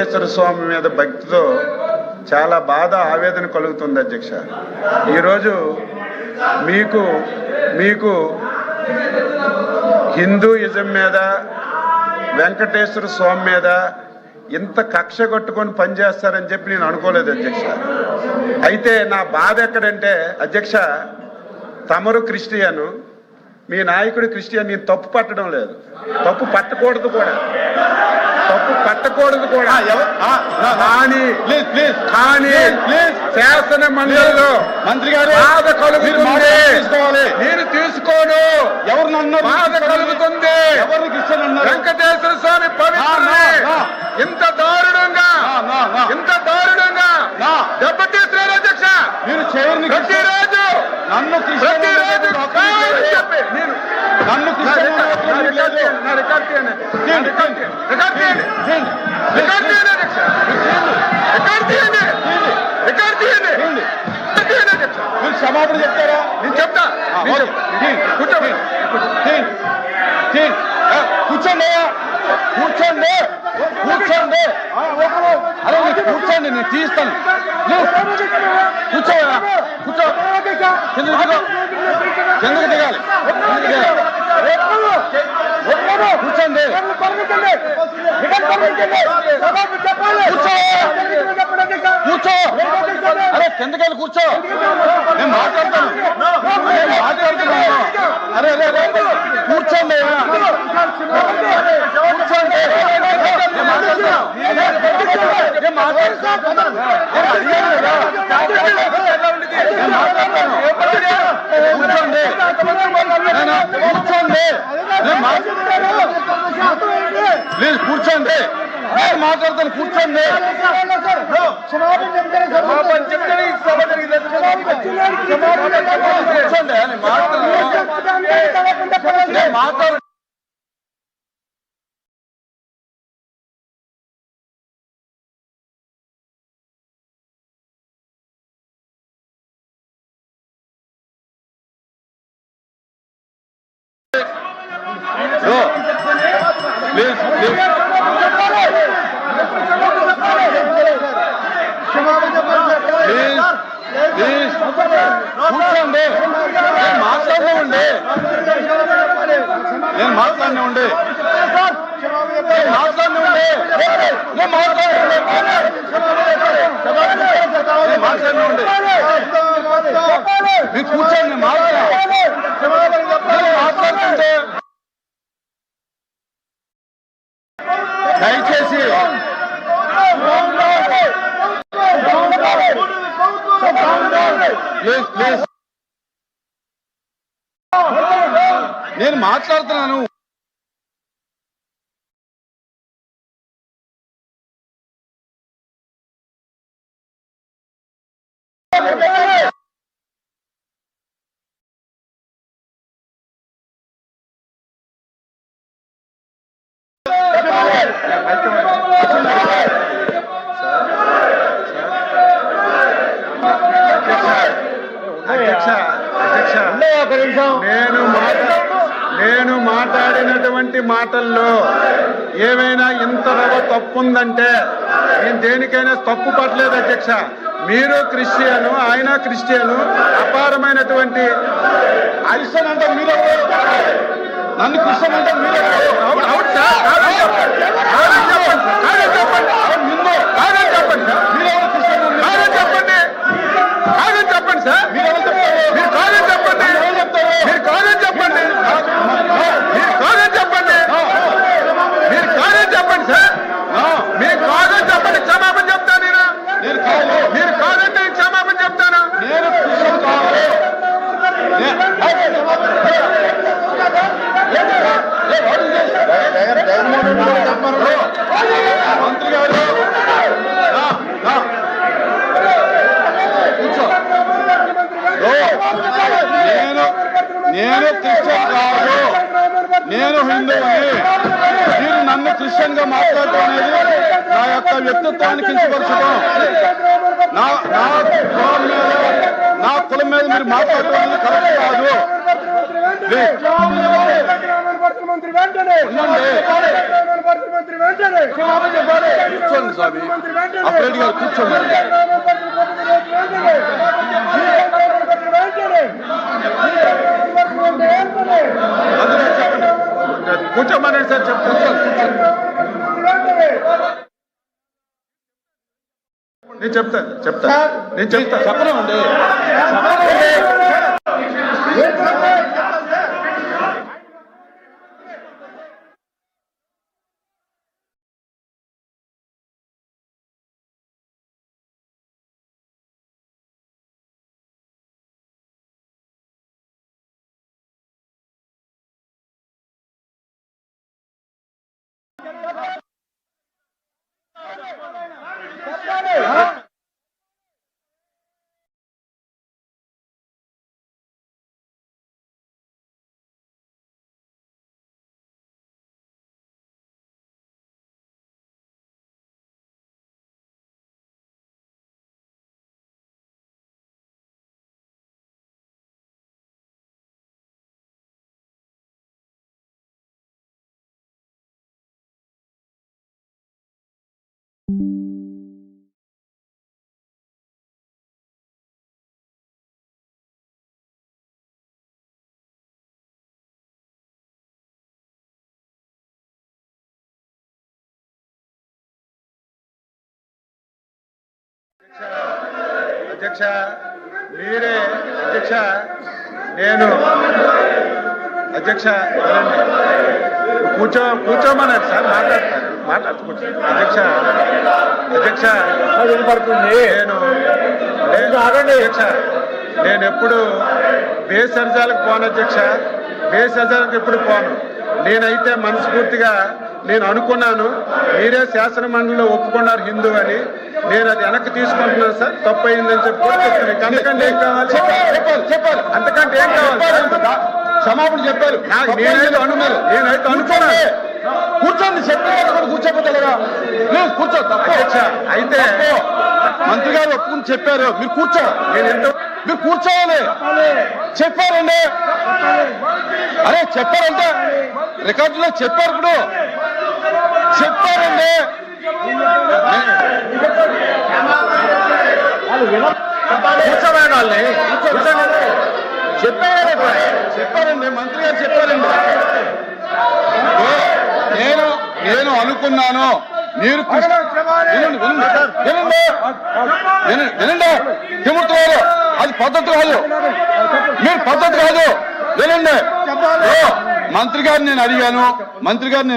వెంకటేశ్వర స్వామి మీద భక్తితో చాలా బాధ ఆవేదన కలుగుతుంది అధ్యక్ష. ఈరోజు మీకు మీకు హిందూయిజం మీద వెంకటేశ్వర స్వామి మీద ఇంత కక్ష కట్టుకొని పనిచేస్తారని చెప్పి నేను అనుకోలేదు అధ్యక్ష. అయితే నా బాధ ఎక్కడంటే అధ్యక్ష, తమరు క్రిస్టియను, మీ నాయకుడు క్రిస్టియన్. నేను తప్పు పట్టడం లేదు, తప్పు పట్టకూడదు కూడా, తప్పు పట్టకూడదు కూడా. కానీ శాసన మండలిలో మంత్రి గారు బాధ కలుగుతుంది, నేను తీసుకోను. ఎవరు నన్ను బాధ కలుగుతుంది? వెంకటేశ్వర స్వామి పవిత్రుని ఇంత దారుణంగా దెబ్బతీస్తున్నారు అధ్యక్ష. మీరు ప్రతిరోజు నన్ను క్షమాపణ చెప్తారా? నేను చెప్తా. కూర్చోండి కూర్చోండి కూర్చోండి అరే కూర్చోండి, నేను తీస్తాను. కూర్చో కూర్చో, కిందకు దిగాలి. కూర్చోండి కూర్చో, అరే కిందకెళ్ళి కూర్చో, నేను మాట్లాడతాను. అరే అరే కూర్చోండి కూర్చోండి, ప్లీజ్ కూర్చోండి, నేను మాట్లాడతాను. కూర్చోండి కూర్చోండి, మాట్లాడు. కూర్చోండి, నేను మాట్లాడినండి, నేను మాట్లాడినండి, మీరు కూర్చోండి, మాట్లాడుతుంటే దయచేసి ప్లీజ్ ప్లీజ్, నేను మాట్లాడుతున్నాను. నేను మాట్లాడినటువంటి మాటల్లో ఏమైనా ఇంత తప్పుందంటే నేను దేనికైనా తప్పు పట్టలేదు అధ్యక్ష. మీరు క్రిస్టియను, ఆయన క్రిస్టియను, అపారమైనటువంటి క్రిస్టియన్ అంటే మీరు, నన్ను క్రిస్టియన్ అంటే మీరు. అవును సార్, చెప్పండి సార్, మీరు కాదని చెప్పండి, మీరు కాదని చెప్పండి, మీరు కాదని చెప్పండి, మీరు కాదని చెప్పండి సార్, మీరు కాదని చెప్పండి, క్షమాపణ చెప్తాను నేను. మీరు కాదంటే క్షమాపణ చెప్తాను. నేను మంత్రి గారు నేను క్రిస్టియన్ కాదు, నేను హిందువుని. మీరు నన్ను క్రిస్టియన్ గా మాట్లాడటం అనేది నా యొక్క వ్యక్తిత్వాన్ని కించపరచడం, నా కులం మీద మీరు మాట్లాడటం అనేది కరెక్ట్ కాదు. మంత్రి వెంటనే కూర్చోండి స్వామి అప్రెడ్డి గారు కూర్చోండి కూర్చోమని సార్ చెప్తాను. నేను చెప్తాను చెప్పనండి. అధ్యక్ష మీరే అధ్యక్ష నేను అధ్యక్ష కూర్చోమన్నారు సార్ మాట్లాడుతూ అధ్యక్ష నేను ఎప్పుడు బేసర్జాలకు పోను అధ్యక్ష, బేసర్జాలకు ఎప్పుడు పోను. నేనైతే మనస్ఫూర్తిగా నేను అనుకున్నాను, మీరే శాసన మండలిలో ఒప్పుకున్నారు హిందూ అని, నేను అది వెనక్కి తీసుకుంటున్నాను సార్, తప్పు అయిందని చెప్పి అంతకంటే ఏం కావాలి? చెప్పాలి అంతకంటే ఏం కావాలి? క్షమాపణ చెప్పారు. నేనైతే అనుకున్నాను. కూర్చోండి, చెప్పారు కూర్చోపోతలేదా? ప్లీజ్ కూర్చో. అధ్యక్ష అయితే మంత్రి గారు ఒప్పుకుని చెప్పారు, మీరు కూర్చో. మీరు కూర్చోవాలి. చెప్పారండి, అరే చెప్పారంటే రికార్డులో చెప్పారు. ఇప్పుడు చెప్పారండి, చెప్పారండి మంత్రి గారు చెప్పారండి. నేను అనుకున్నాను మీరు వినండి, తిరుగుతున్నారు, అది పద్ధతి కాదు, మీరు పద్ధతి కాదు. వినండి, మంత్రి గారిని నేను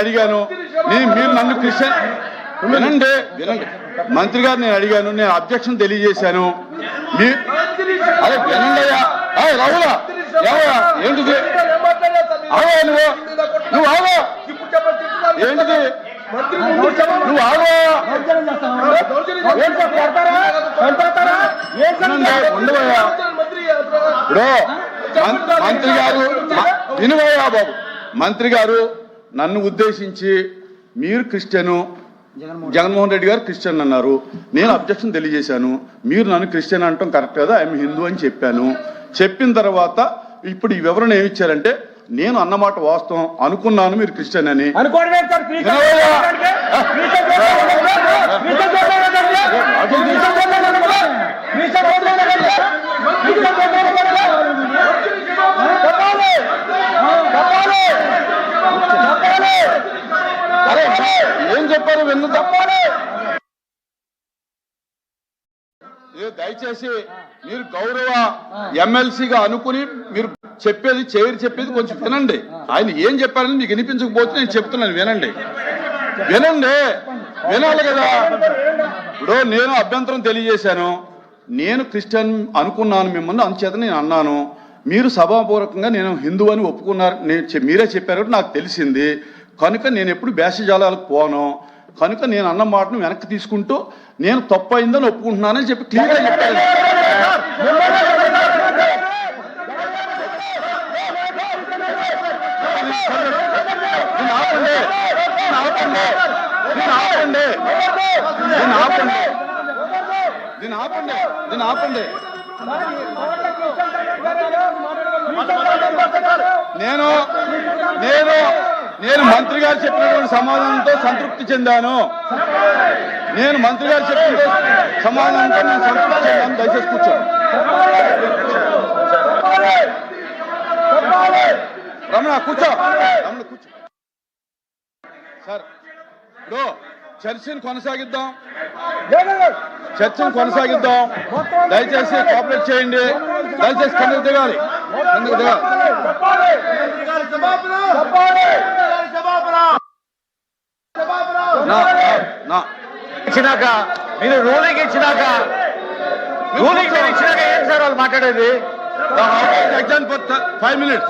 అడిగాను, మీరు నన్ను క్రిస్టియన్ వినండి, మంత్రి గారు నేను అడిగాను, నేను అబ్జెక్షన్ తెలియజేశాను. అరే వినండి అయ్యా, రావులా ఏమయ్యా, ఏంటిది? ఆగా నువ్వు ఆగా, ఏంటిది నువ్వు ఆగా, ఉండవయ్యా. ఇప్పుడు మంత్రి గారు వినువయ్యా బాబు, మంత్రి గారు నన్ను ఉద్దేశించి మీరు క్రిస్టియను, జగన్మోహన్ రెడ్డి గారు క్రిస్టియన్ అన్నారు. నేను అబ్జెక్షన్ తెలియజేశాను. మీరు నన్ను క్రిస్టియన్ అంటాం కరెక్ట్ కదా, ఐఎమ్ హిందూ అని చెప్పాను. చెప్పిన తర్వాత ఇప్పుడు ఈ వివరణ ఏమిచ్చారంటే, నేను అన్నమాట వాస్తవం, అనుకున్నాను మీరు క్రిస్టియన్ అని. ఏం చెప్పారు విన్ను చెప్పాలి. దయచేసి మీరు గౌరవ ఎమ్మెల్సీగా అనుకుని మీరు చెప్పేది కొంచెం వినండి. ఆయన ఏం చెప్పారని మీకు వినిపించకపోతే నేను చెప్తున్నాను, వినండి వినాలి కదా. ఇప్పుడు నేను అభ్యంతరం తెలియజేశాను, నేను క్రిస్టియన్ అనుకున్నాను మిమ్మల్ని, అందుచేత నేను అన్నాను. మీరు సభాపూర్వకంగా నేను హిందూ అని ఒప్పుకున్నారు, మీరే చెప్పారు నాకు తెలిసింది. కనుక నేను ఎప్పుడు భేషజాలాలకు పోను, కనుక నేను అన్న మాటను వెనక్కి తీసుకుంటూ నేను తప్పు అయిందని ఒప్పుకుంటున్నానని చెప్పి క్లియర్గా చెప్పాను. దీన్ని ఆపండి. నేను నేను నేను మంత్రి గారు చెప్పినటువంటి సమాధానంతో సంతృప్తి చెందాను. నేను మంత్రి గారు చెప్పిన సమాధానంతో నేను సంతృప్తి చెందాను. దయచేసి కూర్చోండి. రమణ కూర్చో. రమణ కూర్చో. సార్ ఇప్పుడు చర్చను కొనసాగిద్దాం. దయచేసి కోఆపరేట్ చేయండి. దయచేసి కిందకు దిగాలి. ఇచ్చినాక మీరు రూలింగ్ ఇచ్చినాక ఏం సార్ వాళ్ళు మాట్లాడేది? Exam for 5 minutes.